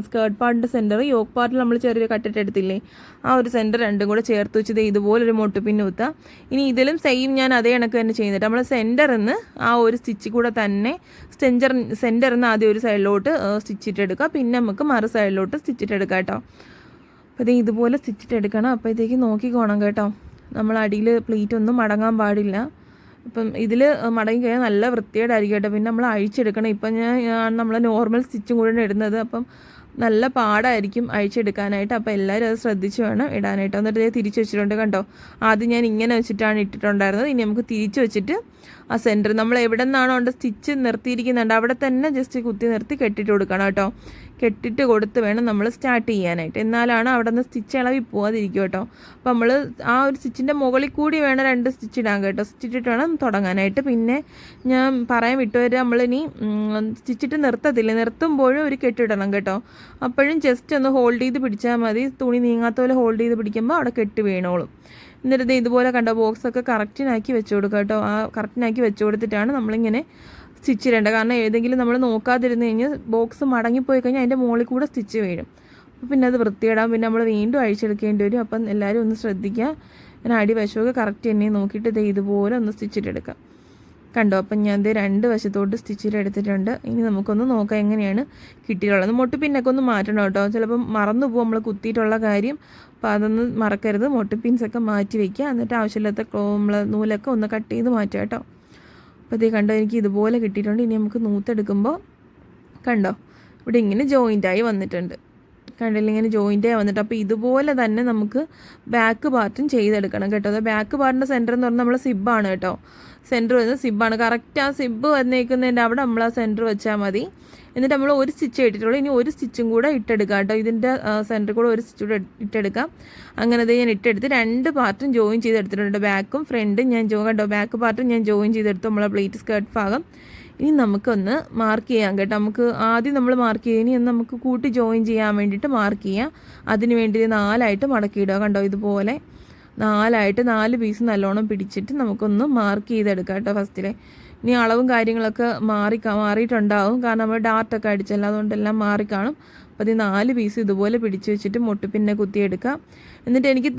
സ്കേർട്ട് പാർട്ടിൻ്റെ സെൻറ്റർ യോക്ക് പാർട്ടിൽ നമ്മൾ ചെറിയ കട്ടിട്ടെടുത്തില്ലേ, ആ ഒരു സെൻറ്റർ രണ്ടും കൂടെ ചേർത്ത് വെച്ചത് ഇതുപോലൊരു മുട്ടുപിന്ന് കുത്തുക. ഇനി ഇതിലും സെയിം ഞാൻ അതേ കണക്ക് തന്നെ ചെയ്യുന്നുണ്ട്. നമ്മൾ സെൻറ്ററിൽ നിന്ന് ആ ഒരു സ്റ്റിച്ച് കൂടെ തന്നെ സെൻറ്ററിൽ നിന്ന് ആദ്യം ഒരു സൈഡിലോട്ട് സ്റ്റിച്ചിട്ടെടുക്കുക, പിന്നെ നമുക്ക് മറു സൈഡിലോട്ട് സ്റ്റിച്ചിട്ടെടുക്കാം കേട്ടോ. അപ്പോൾ ഇത് ഇതുപോലെ സ്റ്റിച്ചിട്ടെടുക്കണം. അപ്പോഴത്തേക്ക് നോക്കിക്കോണം കേട്ടോ, നമ്മൾ അടിയിൽ പ്ലീറ്റ് ഒന്നും മടങ്ങാൻ പാടില്ല. ഇപ്പം ഇതിൽ മടങ്ങി കഴിഞ്ഞാൽ നല്ല വൃത്തിയോടായിരിക്കും കേട്ടോ. പിന്നെ നമ്മൾ അഴിച്ചെടുക്കണം. ഇപ്പം ഞാൻ നമ്മൾ നോർമൽ സ്റ്റിച്ചും കൂടെ ഇടുന്നത്, അപ്പം നല്ല പാടായിരിക്കും അഴിച്ചെടുക്കാനായിട്ട്. അപ്പോൾ എല്ലാവരും അത് ശ്രദ്ധിച്ച് വേണം ഇടാനായിട്ട്. എന്നിട്ട് തിരിച്ച് വെച്ചിട്ടുണ്ട് കണ്ടോ. ആദ്യം ഞാൻ ഇങ്ങനെ വെച്ചിട്ടാണ് ഇട്ടിട്ടുണ്ടായിരുന്നത്. ഇനി നമുക്ക് തിരിച്ച് വെച്ചിട്ട് ആ സെൻറ്റർ നമ്മൾ എവിടെ നിന്നാണോ സ്റ്റിച്ച് നിർത്തിയിരിക്കുന്നുണ്ട് അവിടെ തന്നെ ജസ്റ്റ് കുത്തി നിർത്തി കെട്ടിട്ട് കൊടുക്കണം കേട്ടോ. കെട്ടിട്ട് കൊടുത്ത് വേണം നമ്മൾ സ്റ്റാർട്ട് ചെയ്യാനായിട്ട്, എന്നാലാണ് അവിടെ നിന്ന് സ്റ്റിച്ച് ഇളവി പോകാതിരിക്കും കേട്ടോ. അപ്പോൾ നമ്മൾ ആ ഒരു സ്റ്റിച്ചിൻ്റെ മുകളിൽ കൂടി വേണം 2 സ്റ്റിച്ച് ഇടാൻ കേട്ടോ. സ്റ്റിച്ചിട്ട് വേണം തുടങ്ങാനായിട്ട്. പിന്നെ ഞാൻ പറയാൻ വിട്ടുവരെ നമ്മളിനി സ്റ്റിച്ചിട്ട് നിർത്തുമ്പോഴും ഒരു കെട്ടിടണം കേട്ടോ. അപ്പോഴും ജസ്റ്റ് ഒന്ന് ഹോൾഡ് ചെയ്ത് പിടിച്ചാൽ മതി, തുണി നീങ്ങാത്ത പോലെ ഹോൾഡ് ചെയ്ത് പിടിക്കുമ്പോൾ അവിടെ കെട്ടി വീണോളും. എന്നിട്ട് ഇതുപോലെ കണ്ടോ ബോക്സൊക്കെ കറക്റ്റിനാക്കി വെച്ച് കൊടുക്കുക കേട്ടോ. ആ കറക്റ്റിനാക്കി വെച്ച് കൊടുത്തിട്ടാണ് നമ്മളിങ്ങനെ സ്റ്റിച്ച് ഇടേണ്ടത്. കാരണം ഏതെങ്കിലും നമ്മൾ നോക്കാതിരുന്ന് കഴിഞ്ഞാൽ ബോക്സ് മടങ്ങിപ്പോയി കഴിഞ്ഞാൽ അതിൻ്റെ മുകളിൽ കൂടെ സ്റ്റിച്ച് വീഴും. അപ്പോൾ പിന്നെ അത് വൃത്തിയിടാം, പിന്നെ നമ്മൾ വീണ്ടും അഴിച്ചെടുക്കേണ്ടി വരും. അപ്പം എല്ലാവരും ഒന്ന് ശ്രദ്ധിക്കുക. ഞാൻ അടിവശമൊക്കെ കറക്റ്റ് തന്നെ നോക്കിയിട്ട് ഇതുപോലെ ഒന്ന് സ്റ്റിച്ചിട്ടെടുക്കാം കണ്ടോ. അപ്പം ഞാൻ 2 വശത്തോട്ട് സ്റ്റിച്ചിട്ടെടുത്തിട്ടുണ്ട്. ഇനി നമുക്കൊന്ന് നോക്കാം എങ്ങനെയാണ് കിട്ടിയിട്ടുള്ളത്. മുട്ടുപിന്നൊക്കെ ഒന്ന് മാറ്റണം കേട്ടോ, ചിലപ്പം മറന്നു പോകും നമ്മൾ കുത്തിയിട്ടുള്ള കാര്യം. അപ്പോൾ അതൊന്ന് മറക്കരുത്. മുട്ടുപിൻസൊക്കെ മാറ്റി വയ്ക്കുക. എന്നിട്ട് ആവശ്യമില്ലാത്ത നമ്മൾ നൂലൊക്കെ ഒന്ന് കട്ട് ചെയ്ത് മാറ്റുക കേട്ടോ. അപ്പോൾ കണ്ടോ എനിക്ക് ഇതുപോലെ കിട്ടിയിട്ടുണ്ട്. ഇനി നമുക്ക് നൂത്തെടുക്കുമ്പോൾ കണ്ടോ ഇവിടെ ഇങ്ങനെ ജോയിൻ്റായി വന്നിട്ടുണ്ട്, കണ്ടില്ല ഇങ്ങനെ ജോയിൻ്റായി വന്നിട്ട്. അപ്പോൾ ഇതുപോലെ തന്നെ നമുക്ക് ബാക്ക് പാർട്ടും ചെയ്തെടുക്കണം കേട്ടോ. അത് ബാക്ക് പാർട്ടിൻ്റെ സെൻറ്റർ എന്ന് പറഞ്ഞാൽ നമ്മൾ സിബ്ബാണ് കേട്ടോ. സെൻറ്റർ വരുന്നത് സിബ്ബാണ്. കറക്റ്റ് ആ സിബ്ബ് വന്നേക്കുന്നതിൻ്റെ അവിടെ നമ്മൾ ആ സെൻറ്റർ വെച്ചാൽ മതി. എന്നിട്ട് നമ്മൾ ഒരു സ്റ്റിച്ച് ഇട്ടിട്ടുള്ളൂ. ഇനി ഒരു സ്റ്റിച്ചും കൂടെ ഇട്ടെടുക്കാം കേട്ടോ. ഇതിൻ്റെ സെൻറ്ററിൽ കൂടെ ഒരു സ്റ്റിച്ച് കൂടെ ഇട്ടെടുക്കാം. അങ്ങനെ ഞാൻ ഇട്ടെടുത്ത് 2 പാർട്ടും ജോയിൻ ചെയ്തെടുത്തിട്ടുണ്ട്. ബാക്കും ഫ്രണ്ടും ഞാൻ കണ്ടോ, ബാക്ക് പാർട്ടും ഞാൻ ജോയിൻ ചെയ്തെടുത്തു നമ്മളെ പ്ലേറ്റ് സ്കേർട്ട് ഭാഗം. ഇനി നമുക്കൊന്ന് മാർക്ക് ചെയ്യാം കേട്ടോ. നമുക്ക് ആദ്യം നമ്മൾ മാർക്ക് ചെയ്യുക, ഇനി നമുക്ക് കൂട്ടി ജോയിൻ ചെയ്യാൻ വേണ്ടിയിട്ട് മാർക്ക് ചെയ്യാം. അതിന് വേണ്ടി 4ആയിട്ട് മടക്കിയിടുക. കണ്ടോ, ഇതുപോലെ 4ആയിട്ട് 4 പീസ് നല്ലോണം പിടിച്ചിട്ട് നമുക്കൊന്ന് മാർക്ക് ചെയ്തെടുക്കാം കേട്ടോ ഫസ്റ്റിലെ. ഇനി അളവും കാര്യങ്ങളൊക്കെ മാറിയിട്ടുണ്ടാവും, കാരണം നമ്മൾ ഡാർട്ടൊക്കെ അടിച്ചല്ലോ, അതുകൊണ്ടെല്ലാം മാറിക്കാണും. അപ്പോൾ അത് 4 പീസ് ഇതുപോലെ പിടിച്ച് വെച്ചിട്ട് മുട്ടുപിന്നെ കുത്തിയെടുക്കാം. എന്നിട്ട് എനിക്ക്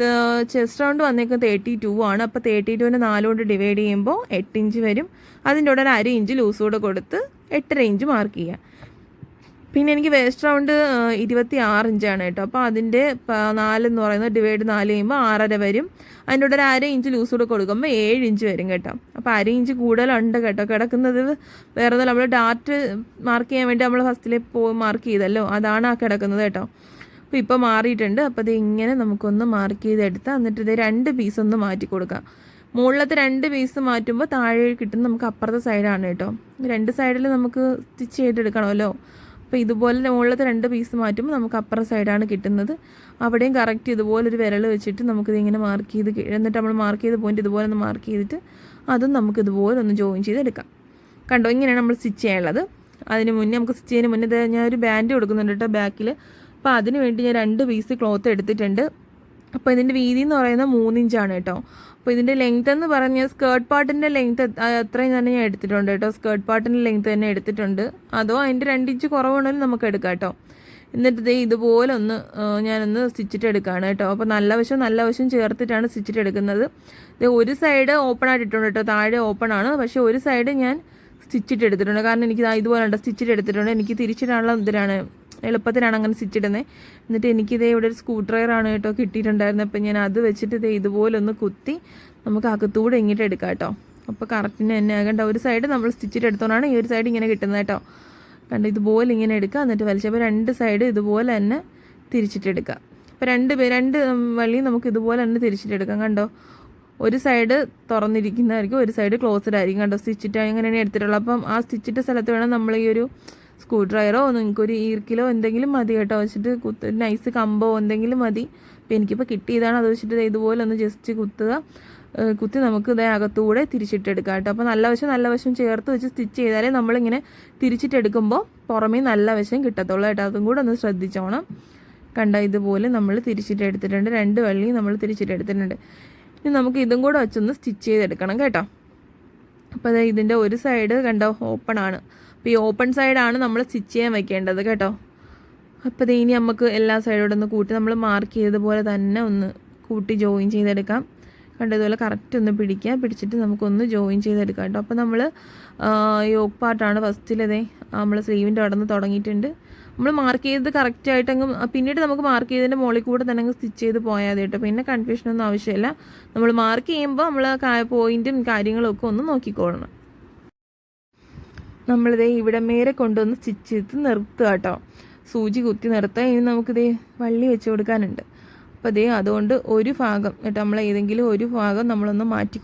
ചെസ്റ്റ് റൗണ്ട് വന്നേക്കുന്നത് 32 ആണ്. അപ്പോൾ 32നെ 4 കൊണ്ട് ഡിവൈഡ് ചെയ്യുമ്പോൾ 8 ഇഞ്ച് വരും. അതിൻ്റെ കൂടെ ഒരു 1/2 ഇഞ്ച് ലൂസ് കൂടെ കൊടുത്ത് 8.5 ഇഞ്ച് മാർക്ക് ചെയ്യുക. പിന്നെ എനിക്ക് വേസ്റ്റ് റൗണ്ട് 26 ഇഞ്ചാണ് കേട്ടോ. അപ്പോൾ അതിൻ്റെ 4 എന്ന് പറയുന്നത് ഡിവൈഡ് 4 ചെയ്യുമ്പോൾ 6.5 വരും. അതിൻ്റെ കൂടെ ഒരു 1/2 ഇഞ്ച് ലൂസ് കൂടെ കൊടുക്കുമ്പോൾ 7 ഇഞ്ച് വരും കേട്ടോ. അപ്പോൾ 1/2 ഇഞ്ച് കൂടുതലുണ്ട് കേട്ടോ. കിടക്കുന്നത് വേറെ നമ്മൾ ഡാർട്ട് മാർക്ക് ചെയ്യാൻ വേണ്ടി നമ്മൾ ഫസ്റ്റിൽ മാർക്ക് ചെയ്തല്ലോ, അതാണ് ആ കിടക്കുന്നത് കേട്ടോ. അപ്പോൾ ഇപ്പോൾ മാറിയിട്ടുണ്ട്. അപ്പോൾ ഇത് ഇങ്ങനെ നമുക്കൊന്ന് മാർക്ക് ചെയ്തെടുത്താൽ എന്നിട്ട് ഇത് 2 പീസ് ഒന്ന് മാറ്റി കൊടുക്കാം. മുകളിലത്തെ 2 പീസ് മാറ്റുമ്പോൾ താഴെ കിട്ടുന്നത് നമുക്ക് അപ്പുറത്തെ സൈഡാണ് കേട്ടോ. 2 സൈഡിൽ നമുക്ക് സ്റ്റിച്ച് ചെയ്തെടുക്കണമല്ലോ. അപ്പോൾ ഇതുപോലെ മുകളിലത്തെ 2 പീസ് മാറ്റുമ്പോൾ നമുക്ക് അപ്പുറം സൈഡാണ് കിട്ടുന്നത്. അവിടെയും കറക്റ്റ് ഇതുപോലൊരു വിരൽ വെച്ചിട്ട് നമുക്കിത് ഇങ്ങനെ മാർക്ക് ചെയ്ത്, എന്നിട്ട് നമ്മൾ മാർക്ക് ചെയ്ത പോയിന്റ് ഇതുപോലെ ഒന്ന് മാർക്ക് ചെയ്തിട്ട് അതും നമുക്ക് ഇതുപോലെ ഒന്ന് ജോയിൻ ചെയ്തെടുക്കാം. കണ്ടോ, ഇങ്ങനെയാണ് നമ്മൾ സ്റ്റിച്ച് ചെയ്യാനുള്ളത്. അതിന് മുന്നേ നമുക്ക് സ്റ്റിച്ച് ചെയ്യുന്നതിന് മുന്നേ ഞാൻ ഒരു ബാൻഡ് കൊടുക്കുന്നുണ്ട് കേട്ടോ ബാക്കിൽ. അപ്പോൾ അതിന് വേണ്ടി ഞാൻ 2 പീസ് ക്ലോത്ത് എടുത്തിട്ടുണ്ട്. അപ്പോൾ ഇതിൻ്റെ വീതി എന്ന് പറയുന്നത് 3 ഇഞ്ചാണ് കേട്ടോ. അപ്പോൾ ഇതിൻ്റെ ലെങ്ത് എന്ന് പറഞ്ഞാൽ സ്കേർട്ട് പാർട്ടിൻ്റെ ലെങ്ത് അത്രയും തന്നെ ഞാൻ എടുത്തിട്ടുണ്ട് കേട്ടോ. സ്കേർട്ട് പാർട്ടിൻ്റെ ലെങ്ത് തന്നെ എടുത്തിട്ടുണ്ട്. അതോ അതിൻ്റെ 2 ഇഞ്ച് കുറവുണ്ടെങ്കിൽ നമുക്ക് എടുക്കാം കേട്ടോ. എന്നിട്ട് ഇതുപോലെ ഒന്ന് ഞാനൊന്ന് സ്റ്റിച്ചിട്ട് എടുക്കുകയാണ് കേട്ടോ. അപ്പോൾ നല്ല വശം ചേർത്തിട്ടാണ് സ്റ്റിച്ചിട്ട് എടുക്കുന്നത്. ഒരു സൈഡ് ഓപ്പൺ ആയിട്ട് ഇട്ടുണ്ട് കേട്ടോ, താഴെ ഓപ്പൺ ആണ്. പക്ഷേ ഒരു സൈഡ് ഞാൻ സ്റ്റിച്ചിട്ട് എടുത്തിട്ടുണ്ട്, കാരണം എനിക്ക് ഇതുപോലെ ഉണ്ട് സ്റ്റിച്ചിട്ട് എടുത്തിട്ടുണ്ട്. എനിക്ക് തിരിച്ചിടാനുള്ള ഇതിലാണ്, എളുപ്പത്തിലാണ് അങ്ങനെ സ്റ്റിച്ചിടുന്നത്. എന്നിട്ട് എനിക്കിതേ ഇവിടെ ഒരു സ്ക്രൂ ഡ്രൈവറാണ് കേട്ടോ കിട്ടിയിട്ടുണ്ടായിരുന്നത്. അപ്പം ഞാൻ അത് വെച്ചിട്ട് ഇതുപോലെ ഒന്ന് കുത്തി നമുക്ക് അകത്തൂടെ ഇങ്ങിട്ട് എടുക്കാം കേട്ടോ. അപ്പോൾ കറക്റ്റിന് തന്നെ കണ്ട ഒരു സൈഡ് നമ്മൾ സ്റ്റിച്ചിട്ട് എടുത്തോണ്ടാണ് ഈ ഒരു സൈഡ് ഇങ്ങനെ കിട്ടുന്നത് കേട്ടോ. കണ്ട് ഇതുപോലെ ഇങ്ങനെ എടുക്കുക, എന്നിട്ട് വലിച്ചപ്പോൾ 2 സൈഡ് ഇതുപോലെ തന്നെ തിരിച്ചിട്ടെടുക്കുക. അപ്പോൾ 2 വഴി നമുക്ക് ഇതുപോലെ തന്നെ തിരിച്ചിട്ടെടുക്കാം. കണ്ടോ, ഒരു സൈഡ് തുറന്നിരിക്കുന്നതായിരിക്കും, ഒരു സൈഡ് ക്ലോസ്ഡ് ആയിരിക്കും. കണ്ടോ, സ്റ്റിച്ചിട്ട് അങ്ങനെയാണ് എടുത്തിട്ടുള്ളത്. അപ്പം ആ സ്റ്റിച്ചിട്ട സ്ഥലത്ത് വേണം നമ്മൾ ഈ ഒരു സ്ക്രൂ ഡ്രൈവറോ നിങ്ങൾക്കൊരു ഈർക്കിലോ എന്തെങ്കിലും മതി കേട്ടോ വെച്ചിട്ട് നൈസ് കമ്പോ എന്തെങ്കിലും മതി. അപ്പോൾ എനിക്കിപ്പോൾ കിട്ടിയതാണ്, അത് വെച്ചിട്ട് ഇതുപോലെ ഒന്ന് ജസ്റ്റ് കുത്തി നമുക്ക് അകത്തൂടെ തിരിച്ചിട്ടെടുക്കാം കേട്ടോ. അപ്പോൾ നല്ല വശം ചേർത്ത് വെച്ച് സ്റ്റിച്ച് ചെയ്താലേ നമ്മളിങ്ങനെ തിരിച്ചിട്ടെടുക്കുമ്പോൾ പുറമേ നല്ല വശം കിട്ടത്തുള്ളൂ കേട്ടോ. അതും കൂടെ ഒന്ന് ശ്രദ്ധിച്ചോണം. കണ്ട ഇതുപോലെ നമ്മൾ തിരിച്ചിട്ടെടുത്തിട്ടുണ്ട്. 2 വള്ളി നമ്മൾ തിരിച്ചിട്ടെടുത്തിട്ടുണ്ട്. ഇനി നമുക്ക് ഇതും കൂടെ വെച്ചൊന്ന് സ്റ്റിച്ച് ചെയ്തെടുക്കണം കേട്ടോ. അപ്പോൾ ഇതിൻ്റെ ഒരു സൈഡ് കണ്ടോ ഓപ്പൺ ആണ്. അപ്പോൾ ഈ ഓപ്പൺ സൈഡാണ് നമ്മൾ സ്റ്റിച്ച് ചെയ്യാൻ വെക്കേണ്ടത് കേട്ടോ. അപ്പോൾ ഇനി നമുക്ക് എല്ലാ സൈഡോടെ ഒന്ന് കൂട്ടി നമ്മൾ മാർക്ക് ചെയ്തതുപോലെ തന്നെ ഒന്ന് കൂട്ടി ജോയിൻ ചെയ്തെടുക്കാം. കണ്ടതുപോലെ കറക്റ്റ് ഒന്ന് പിടിച്ചിട്ട് നമുക്കൊന്ന് ജോയിൻ ചെയ്തെടുക്കാം കേട്ടോ. അപ്പോൾ നമ്മൾ യോക്ക് പാർട്ടാണ് ഫസ്റ്റിലതേ നമ്മൾ സ്ലീവിൻ്റെ അവിടെ നിന്ന് തുടങ്ങിയിട്ടുണ്ട്. നമ്മൾ മാർക്ക് ചെയ്ത് കറക്റ്റായിട്ട് അങ്ങ് പിന്നീട് നമുക്ക് മാർക്ക് ചെയ്തതിൻ്റെ മുകളിൽ കൂടെ തന്നെ അങ്ങ് സ്റ്റിച്ച് ചെയ്ത് പോയാൽ കേട്ടോ. പിന്നെ കൺഫ്യൂഷനൊന്നും ആവശ്യമില്ല. നമ്മൾ മാർക്ക് ചെയ്യുമ്പോൾ നമ്മൾ പോയിൻറ്റും കാര്യങ്ങളും ഒക്കെ ഒന്ന് നോക്കിക്കോളണം. നമ്മളിതേ ഇവിടെ മേരെ കൊണ്ടുവന്ന് സ്റ്റിച്ച് ചെയ്ത് നിർത്തുക കേട്ടോ. സൂചി കുത്തി നിർത്തുക. ഇനി നമുക്കിതേ വള്ളി വെച്ച് കൊടുക്കാനുണ്ട്. അപ്പോൾ അതുകൊണ്ട് ഒരു ഭാഗം കേട്ടോ, നമ്മൾ ഏതെങ്കിലും ഒരു ഭാഗം നമ്മളൊന്ന് മാറ്റി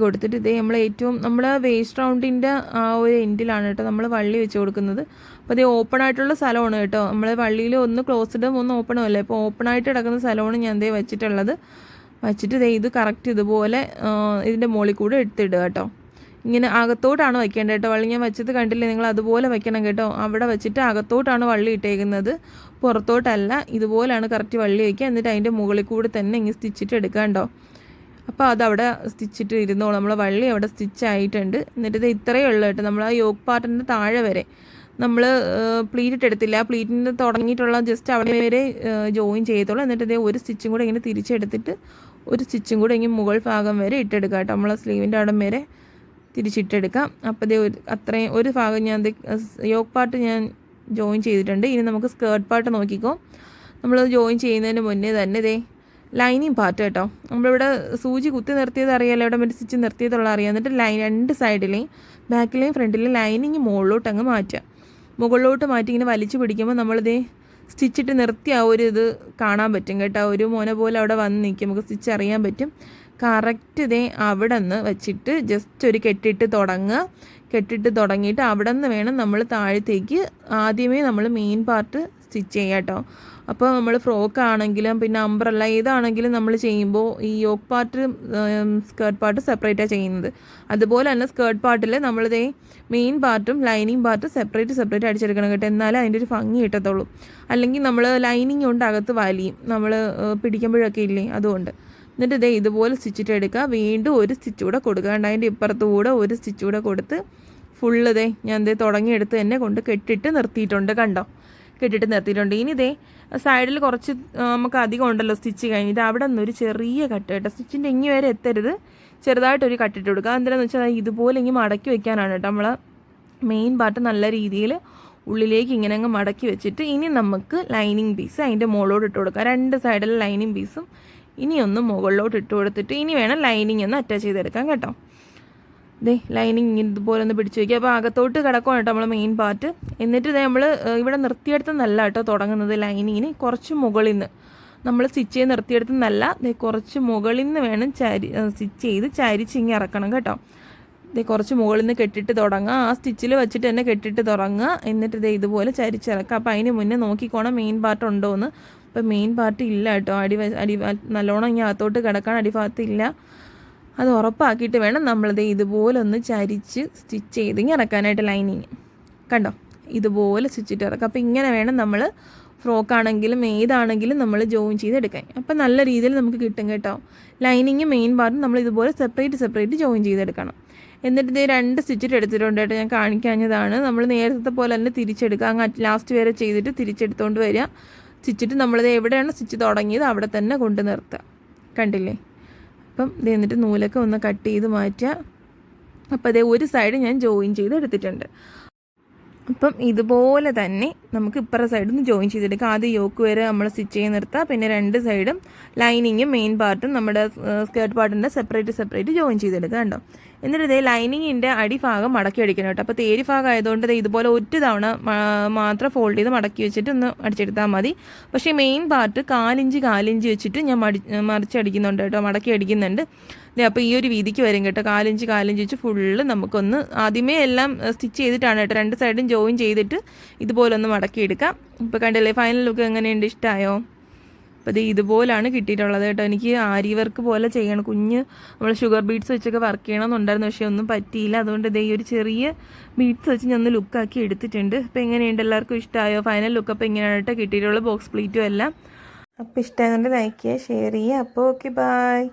കൊടുത്തിട്ട് നമ്മൾ ഏറ്റവും നമ്മൾ വേസ്റ്റ് റൗണ്ടിൻ്റെ ആ ഒരു എൻഡിലാണ് കേട്ടോ നമ്മൾ വള്ളി വെച്ച് കൊടുക്കുന്നത്. അപ്പോൾ ഓപ്പൺ ആയിട്ടുള്ള സ്ഥലമാണ് കേട്ടോ. നമ്മൾ വള്ളിയിൽ ഒന്ന് ക്ലോസ്ഡും ഒന്ന് ഓപ്പണും അല്ലേ. അപ്പോൾ ഓപ്പൺ ആയിട്ട് കിടക്കുന്ന സ്ഥലമാണ് ഞാൻ വെച്ചിട്ടുള്ളത്. ഇത് കറക്റ്റ് ഇതുപോലെ ഇതിൻ്റെ മുകളിൽ കൂടെ എടുത്തിടുക കേട്ടോ. ഇങ്ങനെ അകത്തോട്ടാണ് വയ്ക്കേണ്ടത് കേട്ടോ. വള്ളി ഞാൻ വെച്ചത് കണ്ടില്ലേ നിങ്ങൾ, അതുപോലെ വയ്ക്കണം കേട്ടോ. അവിടെ വെച്ചിട്ട് അകത്തോട്ടാണ് വള്ളി ഇട്ടേക്കുന്നത്, പുറത്തോട്ടല്ല. ഇതുപോലെയാണ് കറക്റ്റ് വള്ളി വയ്ക്കുക. എന്നിട്ട് അതിൻ്റെ മുകളിൽ കൂടെ തന്നെ ഇങ്ങനെ സ്റ്റിച്ചിട്ട് എടുക്കാണ്ടോ. അപ്പോൾ അതവിടെ സ്റ്റിച്ചിട്ട് ഇരുന്നോളൂ. നമ്മൾ വള്ളി അവിടെ സ്റ്റിച്ച് ആയിട്ടുണ്ട്. എന്നിട്ട് ഇത്രയേ ഉള്ളൂ കേട്ടോ. നമ്മൾ ആ യോക്ക് പാർട്ടിൻ്റെ താഴെ വരെ നമ്മൾ പ്ലീറ്റ് എടുത്തില്ല. ആ പ്ലീറ്റിൻ്റെ തുടങ്ങിയിട്ടുള്ള ജസ്റ്റ് അവിടെ വരെ ജോയിൻ ചെയ്തോളൂ. എന്നിട്ട് ഒരു സ്റ്റിച്ചും കൂടെ ഇങ്ങനെ തിരിച്ചെടുത്തിട്ട് ഒരു സ്റ്റിച്ചും കൂടെ ഇങ്ങനെ മുകൾ ഭാഗം വരെ ഇട്ടെടുക്കാം കേട്ടോ. നമ്മളെ സ്ലീവിൻ്റെ അവിടെ വരെ തിരിച്ചിട്ടെടുക്കാം. അപ്പോൾ അത്രയും ഒരു ഭാഗം ഞാൻ യോക്ക് പാർട്ട് ഞാൻ ജോയിൻ ചെയ്തിട്ടുണ്ട്. ഇനി നമുക്ക് സ്കേർട്ട് പാർട്ട് നോക്കിക്കോ. നമ്മൾ ജോയിൻ ചെയ്യുന്നതിന് മുന്നേ തന്നെ ലൈനിങ് പാർട്ട് കേട്ടോ. നമ്മളിവിടെ സൂചി കുത്തി നിർത്തിയത് അറിയാമല്ലോ, ഇവിടെ മറ്റേ സ്റ്റിച്ച് നിർത്തിയതുള്ള അറിയാം. എന്നിട്ട് 2 സൈഡിലെയും ബാക്കിലെയും ഫ്രണ്ടിലെയും ലൈനിങ് മുകളിലോട്ട് അങ്ങ് മാറ്റുക. മുകളിലോട്ട് മാറ്റി ഇങ്ങനെ വലിച്ചു പിടിക്കുമ്പോൾ സ്റ്റിച്ചിട്ട് നിർത്തി ആ ഒരു ഇത് കാണാൻ പറ്റും കേട്ടോ. ഒരു മോനെ പോലെ അവിടെ വന്ന് നിൽക്കും, നമുക്ക് സ്റ്റിച്ച് അറിയാൻ പറ്റും. കറക്റ്റ് ഇതേ അവിടെ നിന്ന് വെച്ചിട്ട് ജസ്റ്റ് ഒരു കെട്ടിട്ട് തുടങ്ങിയിട്ട് അവിടെ നിന്ന് വേണം നമ്മൾ താഴത്തേക്ക് ആദ്യമേ നമ്മൾ മെയിൻ പാർട്ട് സ്റ്റിച്ച് ചെയ്യാം കേട്ടോ. അപ്പോൾ നമ്മൾ ഫ്രോക്ക് ആണെങ്കിലും പിന്നെ അംബ്രല്ല ഏതാണെങ്കിലും നമ്മൾ ചെയ്യുമ്പോൾ ഈ യോക്ക് പാർട്ട് സ്കേർട്ട് പാർട്ട് സെപ്പറേറ്റാണ് ചെയ്യുന്നത്. അതുപോലെ തന്നെ സ്കേർട്ട് പാർട്ടിൽ നമ്മളിതേ മെയിൻ പാർട്ടും ലൈനിങ് പാർട്ടും സെപ്പറേറ്റ് അടിച്ചെടുക്കണം കേട്ടോ. എന്നാലേ അതിൻ്റെ ഒരു ഭംഗി കിട്ടത്തുള്ളൂ. അല്ലെങ്കിൽ നമ്മൾ ലൈനിങ് കൊണ്ട് അകത്ത് വലിയും നമ്മൾ പിടിക്കുമ്പോഴൊക്കെ ഇല്ലേ, അതുകൊണ്ട്. എന്നിട്ട് ഇതേ ഇതുപോലെ സ്റ്റിച്ചിട്ട് എടുക്കുക. വീണ്ടും ഒരു സ്റ്റിച്ച് കൂടെ കൊടുക്കുക. അതിൻ്റെ ഇപ്പുറത്തുകൂടെ ഒരു സ്റ്റിച്ച് കൂടെ കൊടുത്ത് ഫുള്ള് ഇതേ ഞാൻ ഇതേ തുടങ്ങിയെടുത്ത് തന്നെ കൊണ്ട് കെട്ടിട്ട് നിർത്തിയിട്ടുണ്ട്. കണ്ടോ, കെട്ടിട്ട് നിർത്തിയിട്ടുണ്ട്. ഇനി ഇതേ സൈഡിൽ കുറച്ച് നമുക്ക് അധികം ഉണ്ടല്ലോ സ്റ്റിച്ച് കഴിഞ്ഞിട്ട് അവിടെ നിന്നൊരു ചെറിയ കട്ട് കേട്ടോ. സ്റ്റിച്ചിൻ്റെ ഇങ്ങി വരെ എത്തരുത്, ചെറുതായിട്ടൊരു കട്ടിട്ട് കൊടുക്കുക. എന്താണെന്ന് വെച്ചാൽ ഇതുപോലെ ഇങ്ങനെ മടക്കി വെക്കാനാണ് കേട്ടോ. നമ്മൾ മെയിൻ പാർട്ട് നല്ല രീതിയിൽ ഉള്ളിലേക്ക് ഇങ്ങനെ അങ്ങ് മടക്കി വെച്ചിട്ട് ഇനി നമുക്ക് ലൈനിങ് പീസ് അതിൻ്റെ മുകളിലോട്ട് ഇട്ട് കൊടുക്കുക. രണ്ട് സൈഡിലെ ലൈനിങ് പീസും ഇനി ഒന്ന് മുകളിലോട്ട് ഇട്ട് കൊടുത്തിട്ട് ഇനി വേണം ലൈനിങ് ഒന്ന് അറ്റാച്ച് ചെയ്തെടുക്കാം കേട്ടോ. ഇതേ ലൈനിങ് ഇതുപോലെ ഒന്ന് പിടിച്ച് വയ്ക്കുക. അപ്പോൾ അകത്തോട്ട് കിടക്കുകയാണ് കേട്ടോ നമ്മൾ മെയിൻ പാർട്ട്. എന്നിട്ട് ഇതേ നമ്മൾ ഇവിടെ നിർത്തിയെടുത്തെന്നല്ല കേട്ടോ തുടങ്ങുന്നത്. ലൈനിങ്ങിന് കുറച്ച് മുകളിൽ നിന്ന് നമ്മൾ സ്റ്റിച്ച് ചെയ്ത് നിർത്തിയെടുത്തെന്നല്ല, കുറച്ച് മുകളിൽ നിന്ന് വേണം സ്റ്റിച്ച് ചെയ്ത് ചരിച്ചിങ്ങി ഇറക്കണം കേട്ടോ. ഇതേ കുറച്ച് മുകളിൽ നിന്ന് കെട്ടിട്ട് തുടങ്ങുക. ആ സ്റ്റിച്ചിൽ വെച്ചിട്ട് തന്നെ കെട്ടിട്ട് തുടങ്ങുക. എന്നിട്ട് ഇതേ ഇതുപോലെ ചരിച്ചിറക്കുക. അപ്പോൾ അതിന് മുന്നേ നോക്കിക്കോണം മെയിൻ പാർട്ട് ഉണ്ടോ എന്ന്. അപ്പോൾ മെയിൻ പാർട്ട് ഇല്ല കേട്ടോ. അടി നല്ലോണം ഇങ്ങനെ അകത്തോട്ട് കിടക്കാൻ അടിഭാഗത്ത് ഇല്ല. അത് ഉറപ്പാക്കിയിട്ട് വേണം നമ്മളിത് ഇതുപോലെ ഒന്ന് ചരിച്ച് സ്റ്റിച്ച് ചെയ്ത് ഇറക്കാനായിട്ട് ലൈനിങ്. കണ്ടോ, ഇതുപോലെ സ്റ്റിച്ചിട്ട് ഇറക്കാം. അപ്പോൾ ഇങ്ങനെ വേണം നമ്മൾ ഫ്രോക്കാണെങ്കിലും ഏതാണെങ്കിലും നമ്മൾ ജോയിൻ ചെയ്തെടുക്കാൻ. അപ്പോൾ നല്ല രീതിയിൽ നമുക്ക് കിട്ടും കേട്ടോ. ലൈനിങ് മെയിൻ പാർട്ടും നമ്മൾ ഇതുപോലെ സെപ്പറേറ്റ് ജോയിൻ ചെയ്തെടുക്കണം. എന്നിട്ട് ഇത് 2 സ്റ്റിച്ചിട്ട് എടുത്തിട്ടുണ്ട് കേട്ടോ. ഞാൻ കാണിക്കാഞ്ഞതാണ്. നമ്മൾ നേരത്തെ പോലെ തന്നെ തിരിച്ചെടുക്കുക. അങ്ങ് ലാസ്റ്റ് വരെ ചെയ്തിട്ട് തിരിച്ചെടുത്തുകൊണ്ട് വരിക. സ്റ്റിച്ചിട്ട് നമ്മളിത് എവിടെയാണ് സ്റ്റിച്ച് തുടങ്ങിയത് അവിടെ തന്നെ കൊണ്ട് നിർത്തുക. കണ്ടില്ലേ? അപ്പം ഇത് എന്നിട്ട് നൂലൊക്കെ ഒന്ന് കട്ട് ചെയ്ത് മാറ്റുക. അപ്പോൾ അതേ ഒരു സൈഡ് ഞാൻ ജോയിൻ ചെയ്ത് എടുത്തിട്ടുണ്ട്. അപ്പം ഇതുപോലെ തന്നെ നമുക്ക് ഇപ്പുറ സൈഡിൽ നിന്ന് ജോയിൻ ചെയ്തെടുക്കാം. ആദ്യം യോക്ക് വരെ നമ്മൾ സ്റ്റിച്ച് ചെയ്ത് നിർത്തുക. പിന്നെ 2 സൈഡും ലൈനിങ്ങും മെയിൻ പാർട്ടും നമ്മുടെ സ്കേർട്ട് പാർട്ടിൻ്റെ സെപ്പറേറ്റ് ജോയിൻ ചെയ്തെടുക്കുക. കണ്ടോ? എന്നിട്ട് ഇതേ ലൈനിങ്ങിൻ്റെ അടിഭാഗം മടക്കി അടിക്കണം കേട്ടോ. അപ്പോൾ തേരി ഭാഗം ആയതുകൊണ്ട് ഇതുപോലെ ഒറ്റ തവണ മാത്രം ഫോൾഡ് ചെയ്ത് മടക്കി വെച്ചിട്ട് ഒന്ന് അടിച്ചെടുത്താൽ മതി. പക്ഷേ മെയിൻ പാർട്ട് 4 ഇഞ്ച് വെച്ചിട്ട് ഞാൻ മറിച്ചടിക്കുന്നുണ്ട് കേട്ടോ, മടക്കി അടിക്കുന്നുണ്ട്. അപ്പോൾ ഈ ഒരു വീതിക്ക് വരും കേട്ടോ. 4 ഇഞ്ച് വെച്ച് ഫുള്ള് നമുക്കൊന്ന് ആദ്യമേ എല്ലാം സ്റ്റിച്ച് ചെയ്തിട്ടാണ് കേട്ടോ 2 സൈഡും ജോയിൻ ചെയ്തിട്ട് ഇതുപോലെ ഒന്ന് മടക്കിയെടുക്കാം. ഇപ്പോൾ കണ്ടല്ലേ ഫൈനൽ ലുക്ക് എങ്ങനെയുണ്ട്, ഇഷ്ടമായോ? അപ്പോൾ ഇത് ഇതുപോലാണ് കിട്ടിയിട്ടുള്ളത് കേട്ടോ. എനിക്ക് ആരി വർക്ക് പോലെ ചെയ്യണം. നമ്മൾ ഷുഗർ ബീഡ്സ് വെച്ചൊക്കെ വർക്ക് ചെയ്യണമെന്നുണ്ടായിരുന്നു, പക്ഷേ ഒന്നും പറ്റിയില്ല. അതുകൊണ്ട് ഈ ഒരു ചെറിയ ബീഡ്സ് വെച്ച് ഞാൻ ഒന്ന് ലുക്കാക്കി എടുത്തിട്ടുണ്ട്. അപ്പോൾ എങ്ങനെയുണ്ട്, എല്ലാവർക്കും ഇഷ്ടമായോ? ഫൈനൽ ലുക്ക് അപ്പോൾ ഇങ്ങനെയാണ് കേട്ടോ കിട്ടിയിട്ടുള്ളത്, ബോക്സ് പ്ലീറ്റും എല്ലാം. അപ്പോൾ ഇഷ്ടമായതുകൊണ്ട് ലൈക്ക് ചെയ്യുക, ഷെയർ ചെയ്യുക. അപ്പോൾ ഓക്കെ, ബൈ.